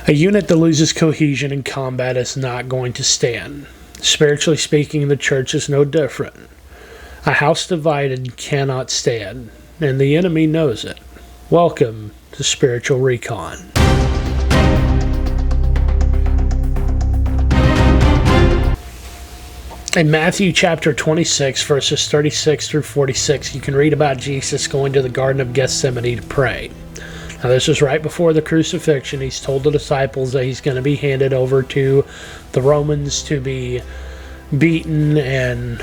A unit that loses cohesion in combat is not going to stand. Spiritually speaking, the church is no different. A house divided cannot stand, and the enemy knows it. Welcome to Spiritual Recon. In Matthew chapter 26, verses 36 through 46, you can read about Jesus going to the Garden of Gethsemane to pray. Now, this is right before the crucifixion. He's told the disciples that he's going to be handed over to the Romans to be beaten and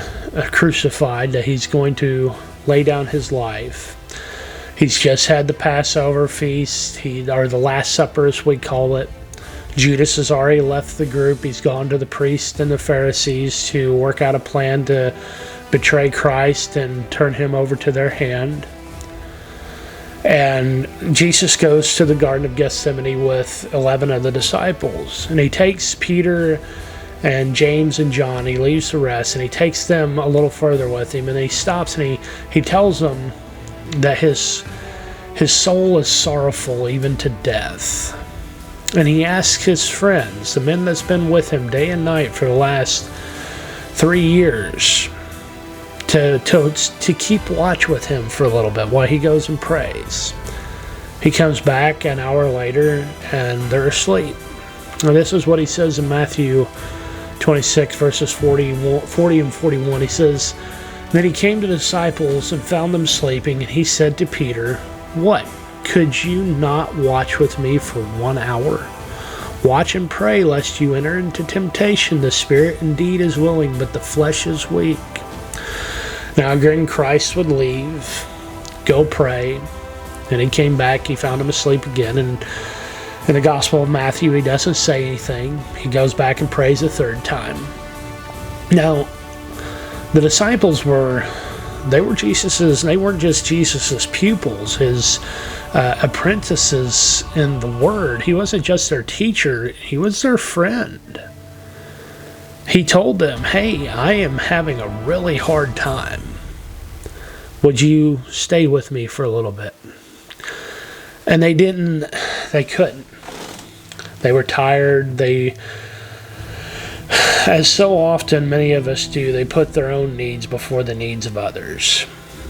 crucified, that he's going to lay down his life. He's just had the Passover feast, or the Last Supper as we call it. Judas has already left the group. He's gone to the priests and the Pharisees to work out a plan to betray Christ and turn him over to their hand. And Jesus goes to the Garden of Gethsemane with 11 of the disciples. And he takes Peter and James and John. He leaves the rest, and he takes them a little further with him. And he stops and he tells them that his soul is sorrowful even to death. And he asks his friends, the men that's been with him day and night for the last 3 years, to keep watch with him for a little bit while he goes and prays. He comes back an hour later, and they're asleep. And this is what he says in Matthew 26, verses 40 and 41. He says, "Then he came to the disciples and found them sleeping, and he said to Peter, 'What? Could you not watch with me for 1 hour? Watch and pray, lest you enter into temptation. The spirit indeed is willing, but the flesh is weak.'" Now again, Christ would leave, go pray, and he came back. He found him asleep again. And in the Gospel of Matthew, he doesn't say anything. He goes back and prays a third time. Now, the disciples were Jesus's. They weren't just Jesus's pupils, his apprentices in the Word. He wasn't just their teacher, he was their friend. He told them, "Hey, I am having a really hard time. Would you stay with me for a little bit?" And they couldn't. They were tired. As so often many of us do, they put their own needs before the needs of others.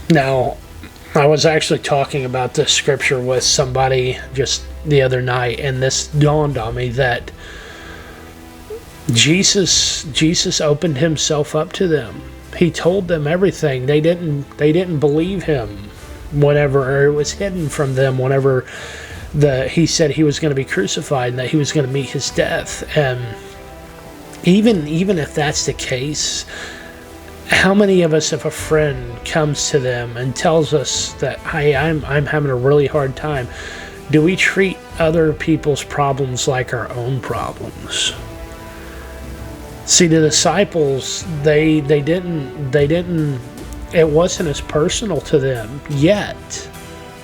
Now, I was actually talking about this scripture with somebody just the other night, and this dawned on me that Jesus opened himself up to them. He told them everything. They didn't believe him or it was hidden from them whenever he said he was going to be crucified and that he was going to meet his death. And even if that's the case, how many of us, if a friend comes to them and tells us that, "Hey, I'm having a really hard time," do we treat other people's problems like our own problems? See, the disciples, they didn't. It wasn't as personal to them yet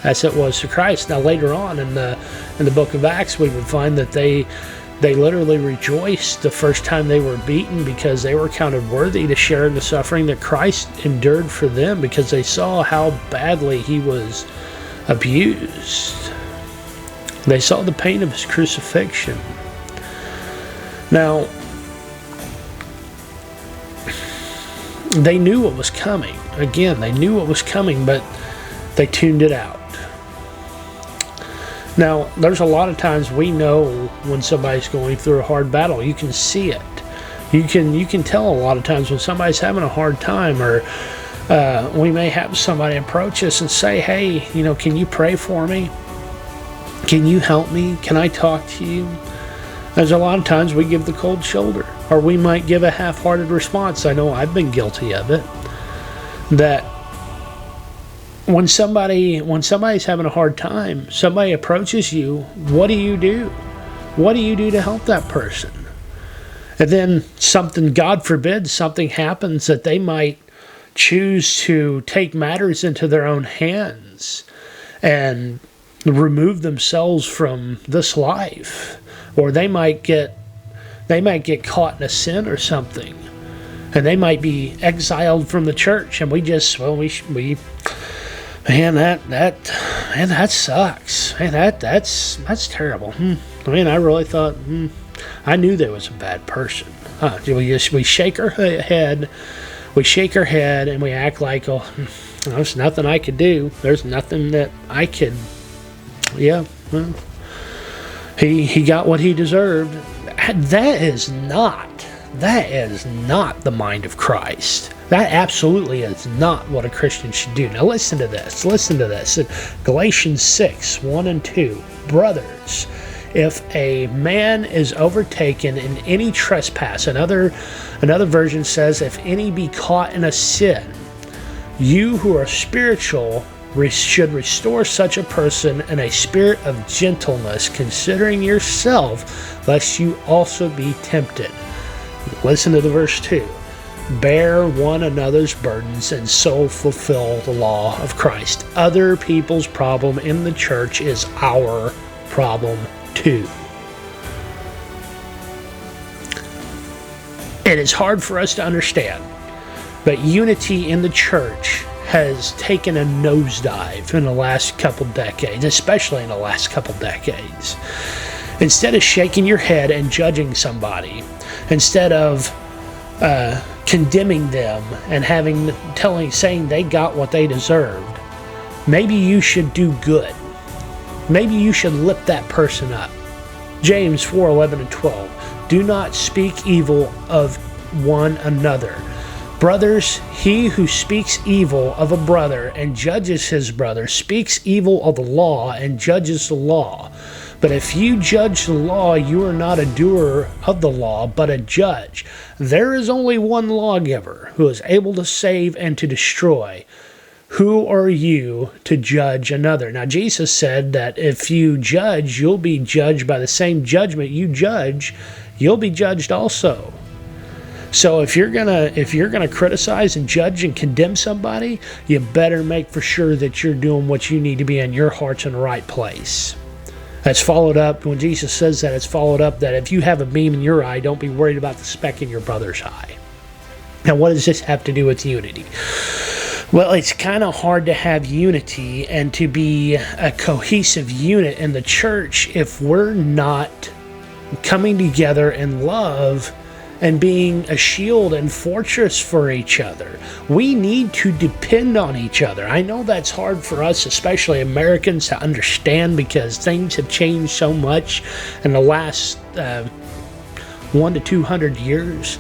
as it was to Christ. Now, later on in the book of Acts, we would find that they literally rejoiced the first time they were beaten, because they were counted worthy to share in the suffering that Christ endured for them, because they saw how badly he was abused. They saw the pain of his crucifixion. Now, they knew what was coming. Again, they knew what was coming, but they tuned it out. Now, there's a lot of times we know when somebody's going through a hard battle. You can see it. You can tell a lot of times when somebody's having a hard time, or we may have somebody approach us and say, "Hey, can you pray for me? Can you help me? Can I talk to you?" There's a lot of times we give the cold shoulder, or we might give a half-hearted response. I know I've been guilty of it. That when somebody's having a hard time, somebody approaches you, what do you do? What do you do to help that person? And then something, God forbid, something happens that they might choose to take matters into their own hands and remove themselves from this life. Or they might get caught in a sin or something, and they might be exiled from the church, and man, that sucks. Man, that's terrible. I mean, I really thought, I knew there was a bad person. We shake our head, and we act like, oh, there's nothing I could do. There's nothing that I could. Yeah, well, he got what he deserved. That is not the mind of Christ. That absolutely is not what a Christian should do. Now listen to this. In Galatians 6, 1 and 2. Brothers, if a man is overtaken in any trespass, another version says, if any be caught in a sin, you who are spiritual should restore such a person in a spirit of gentleness, considering yourself, lest you also be tempted. Listen to the verse 2. Bear one another's burdens and so fulfill the law of Christ. Other people's problem in the church is our problem too. It is hard for us to understand, but unity in the church has taken a nosedive in the last couple decades, especially in the last couple decades. Instead of shaking your head and judging somebody, instead of condemning them and saying they got what they deserved, maybe you should do good. Maybe you should lift that person up. James 4:11 and 12. Do not speak evil of one another. Brothers, he who speaks evil of a brother and judges his brother speaks evil of the law and judges the law. But if you judge the law, you are not a doer of the law, but a judge. There is only one lawgiver who is able to save and to destroy. Who are you to judge another? Now, Jesus said that if you judge, you'll be judged by the same judgment you judge, you'll be judged also. So if you're gonna criticize and judge and condemn somebody, you better make for sure that you're doing what you need to be, and your heart's in the right place. That's followed up, when Jesus says that, it's followed up that if you have a beam in your eye, don't be worried about the speck in your brother's eye. Now, what does this have to do with unity? Well, it's kind of hard to have unity and to be a cohesive unit in the church if we're not coming together in love and being a shield and fortress for each other. We need to depend on each other. I know that's hard for us, especially Americans, to understand because things have changed so much in the last 100 to 200 years.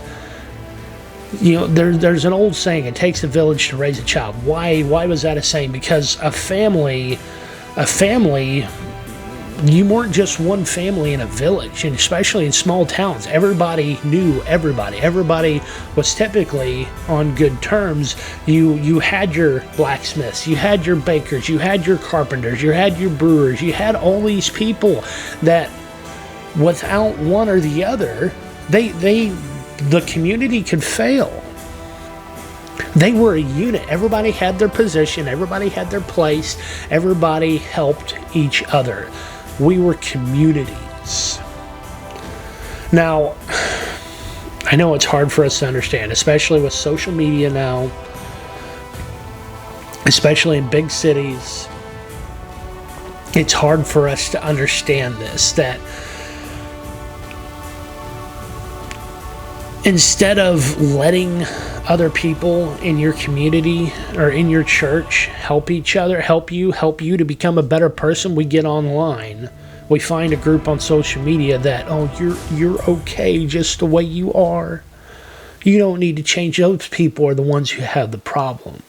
You know, there's an old saying, it takes a village to raise a child. Why was that a saying? Because a family, you weren't just one family in a village, and especially in small towns. Everybody knew everybody. Everybody was typically on good terms. You had your blacksmiths, you had your bakers, you had your carpenters, you had your brewers, you had all these people that without one or the other, the community could fail. They were a unit. Everybody had their position. Everybody had their place. Everybody helped each other. We were communities. Now, I know it's hard for us to understand, especially with social media now, especially in big cities. It's hard for us to understand this, that instead of letting other people in your community or in your church help each other, help you to become a better person, we get online. We find a group on social media that, oh, you're okay just the way you are. You don't need to change. Those people are the ones who have the problem.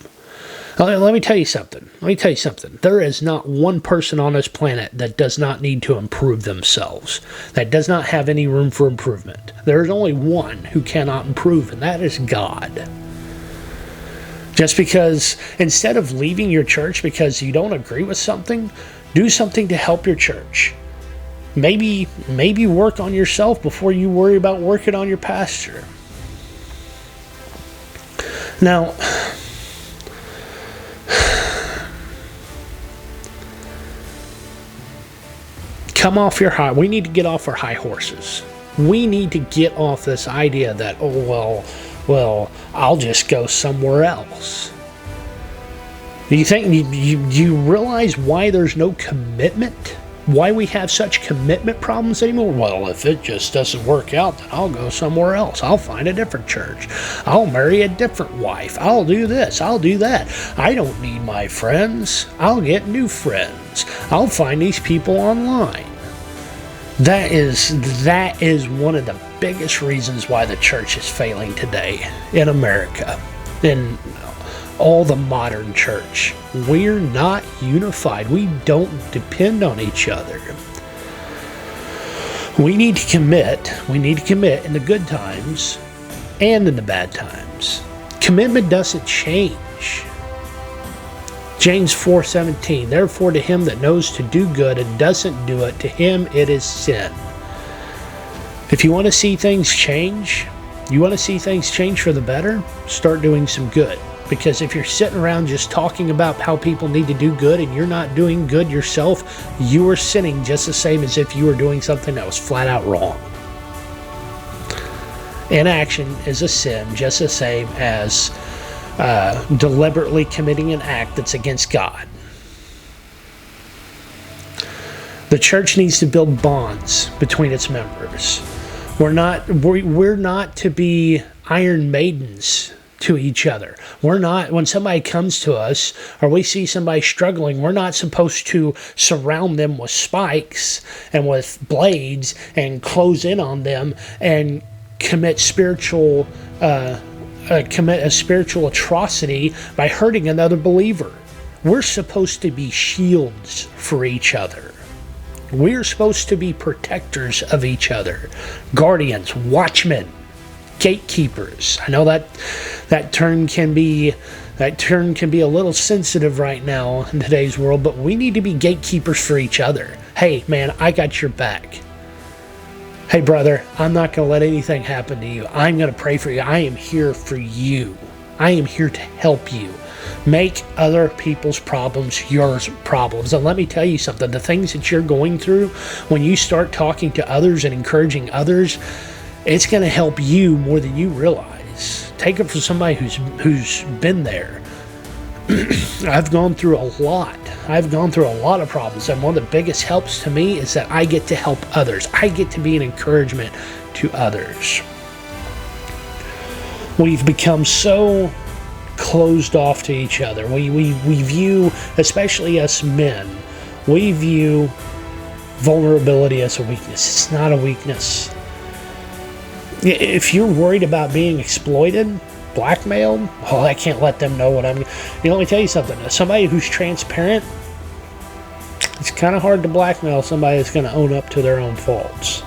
Let me tell you something. There is not one person on this planet that does not need to improve themselves, that does not have any room for improvement. There is only one who cannot improve, and that is God. Just because, instead of leaving your church because you don't agree with something, do something to help your church. Maybe work on yourself before you worry about working on your pastor. Now, come off your high. We need to get off our high horses. We need to get off this idea that, oh, well, I'll just go somewhere else. Do you think you realize why there's no commitment Why we have such commitment problems anymore? Well, if it just doesn't work out, then I'll go somewhere else. I'll find a different church. I'll marry a different wife. I'll do this. I'll do that. I don't need my friends. I'll get new friends. I'll find these people online. That is one of the biggest reasons why the church is failing today in America. In all the modern church, we're not unified. We don't depend on each other. We need to commit. We need to commit in the good times and in the bad times. Commitment doesn't change. James 4:17, therefore to him that knows to do good and doesn't do it, to him it is sin. If you want to see things change, for the better, start doing some good. Because if you're sitting around just talking about how people need to do good and you're not doing good yourself, you are sinning just the same as if you were doing something that was flat out wrong. Inaction is a sin just the same as deliberately committing an act that's against God. The church needs to build bonds between its members. We're not to be Iron Maidens to each other. We're not, when somebody comes to us or we see somebody struggling, we're not supposed to surround them with spikes and with blades and close in on them and commit a spiritual atrocity by hurting another believer. We're supposed to be shields for each other. We're supposed to be protectors of each other, guardians, watchmen, gatekeepers. I know that term can be a little sensitive right now in today's world, but we need to be gatekeepers for each other. Hey, man, I got your back. Hey, brother, I'm not going to let anything happen to you. I'm going to pray for you. I am here for you. I am here to help you. Make other people's problems your problems. And let me tell you something. The things that you're going through, when you start talking to others and encouraging others, it's going to help you more than you realize. Take it from somebody who's been there. I've gone through a lot. I've gone through a lot of problems, and one of the biggest helps to me is that I get to help others. I get to be an encouragement to others. We've become so closed off to each other. We view, especially us men, we view vulnerability as a weakness. It's not a weakness. If you're worried about being exploited, blackmailed, well, I can't let them know what I'm... let me tell you something. Somebody who's transparent, it's kind of hard to blackmail somebody that's going to own up to their own faults.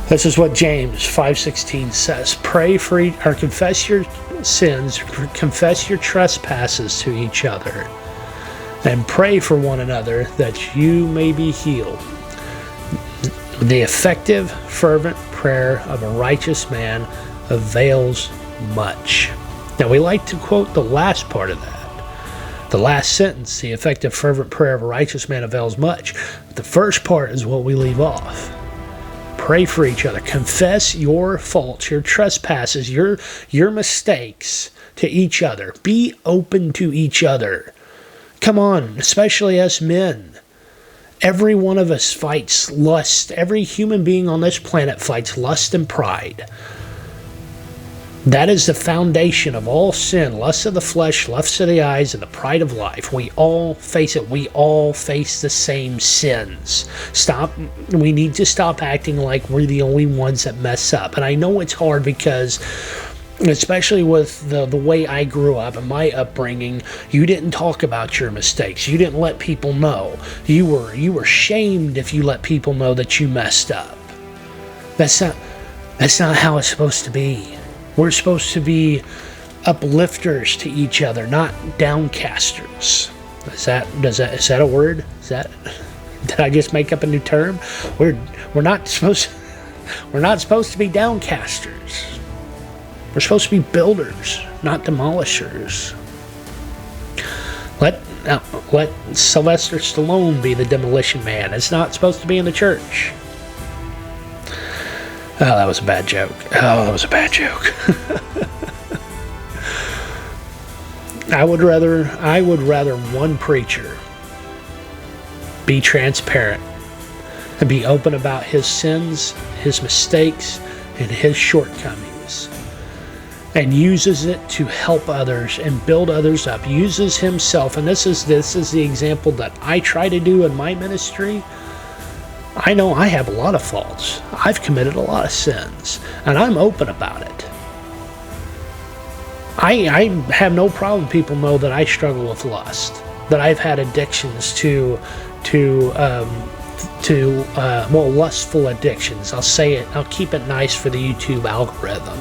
This is what James 5:16 says. Pray for or confess your sins, confess your trespasses to each other, and pray for one another that you may be healed. The effective, fervent prayer of a righteous man avails much. Now, we like to quote the last part of that. The last sentence, the effective, fervent prayer of a righteous man avails much. The first part is what we leave off. Pray for each other. Confess your faults, your trespasses, your mistakes to each other. Be open to each other. Come on, especially us men. Every one of us fights lust. Every human being on this planet fights lust and pride. That is the foundation of all sin. Lust of the flesh, lust of the eyes, and the pride of life. We all face it. We all face the same sins. We need to stop acting like we're the only ones that mess up. And I know it's hard because, especially with the way I grew up and my upbringing, you didn't talk about your mistakes. You didn't let people know. You were shamed if you let people know that you messed up. That's not how it's supposed to be. We're supposed to be uplifters to each other, not downcasters. Is that a word? Did I just make up a new term? We're not supposed to be downcasters. We're supposed to be builders, not demolishers. Let Sylvester Stallone be the demolition man. It's not supposed to be in the church. Oh, that was a bad joke. I would rather one preacher be transparent, and be open about his sins, his mistakes, and his shortcomings, and uses it to help others and build others up. Uses himself, and this is the example that I try to do in my ministry. I know I have a lot of faults. I've committed a lot of sins, and I'm open about it. I have no problem people know that I struggle with lust, that I've had addictions to lustful addictions. I'll say it, I'll keep it nice for the YouTube algorithm.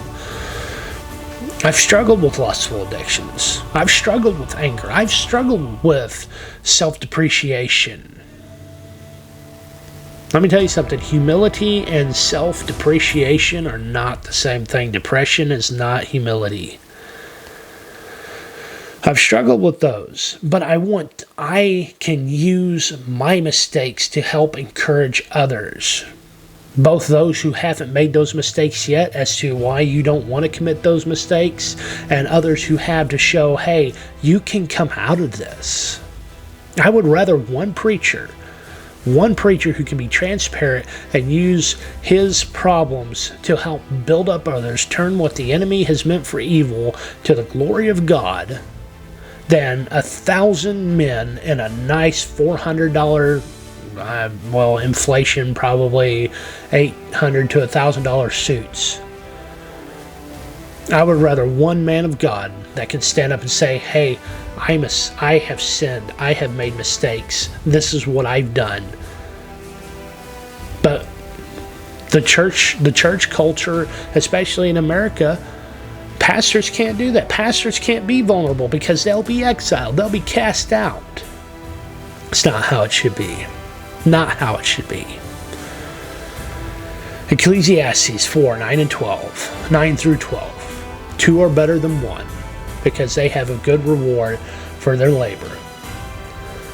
I've struggled with lustful addictions. I've struggled with anger. I've struggled with self-depreciation. Let me tell you something. Humility and self-depreciation are not the same thing. Depression is not humility. I've struggled with those, but I can use my mistakes to help encourage others, both those who haven't made those mistakes yet as to why you don't want to commit those mistakes, and others who have, to show, hey, you can come out of this. I would rather one preacher who can be transparent and use his problems to help build up others, turn what the enemy has meant for evil to the glory of God, than 1,000 men in a nice $400, inflation probably $800 to $1,000 suits. I would rather one man of God that can stand up and say, hey, I have sinned, I have made mistakes, this is what I've done. But the church culture, especially in America, pastors can't do that. Pastors can't be vulnerable because they'll be exiled. They'll be cast out. It's not how it should be. Not how it should be. Ecclesiastes 4, 9 through 12. 2 are better than 1, because they have a good reward for their labor.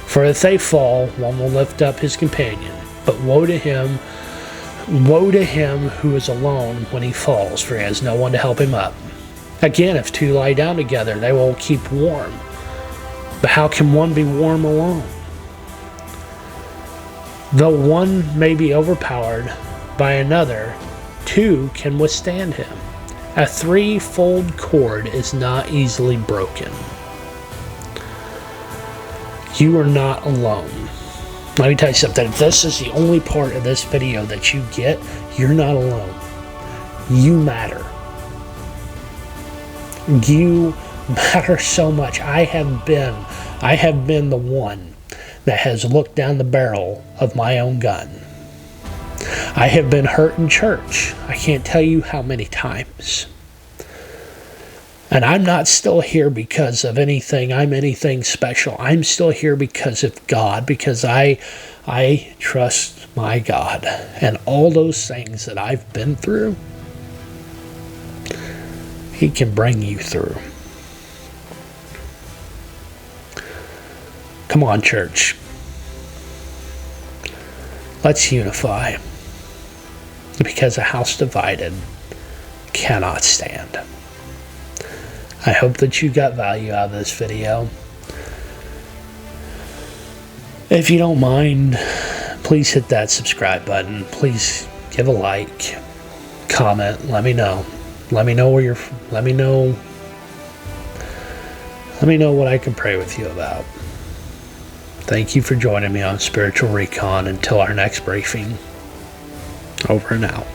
For if they fall, one will lift up his companion. But woe to him who is alone when he falls, for he has no one to help him up. Again, if 2 lie down together, they will keep warm. But how can one be warm alone? Though one may be overpowered by another, 2 can withstand him. A 3-fold cord is not easily broken. You are not alone. Let me tell you something. If this is the only part of this video that you get, you're not alone. You matter. You matter so much. I have been the one that has looked down the barrel of my own gun. I have been hurt in church. I can't tell you how many times. And I'm not still here because of anything. I'm anything special. I'm still here because of God, because I trust my God. And all those things that I've been through, He can bring you through. Come on, church. Let's unify, because a house divided cannot stand. I hope that you got value out of this video. If you don't mind, please hit that subscribe button. Please give a like, comment, let me know. Let me know let me know what I can pray with you about. Thank you for joining me on Spiritual Recon. Until our next briefing, over and out.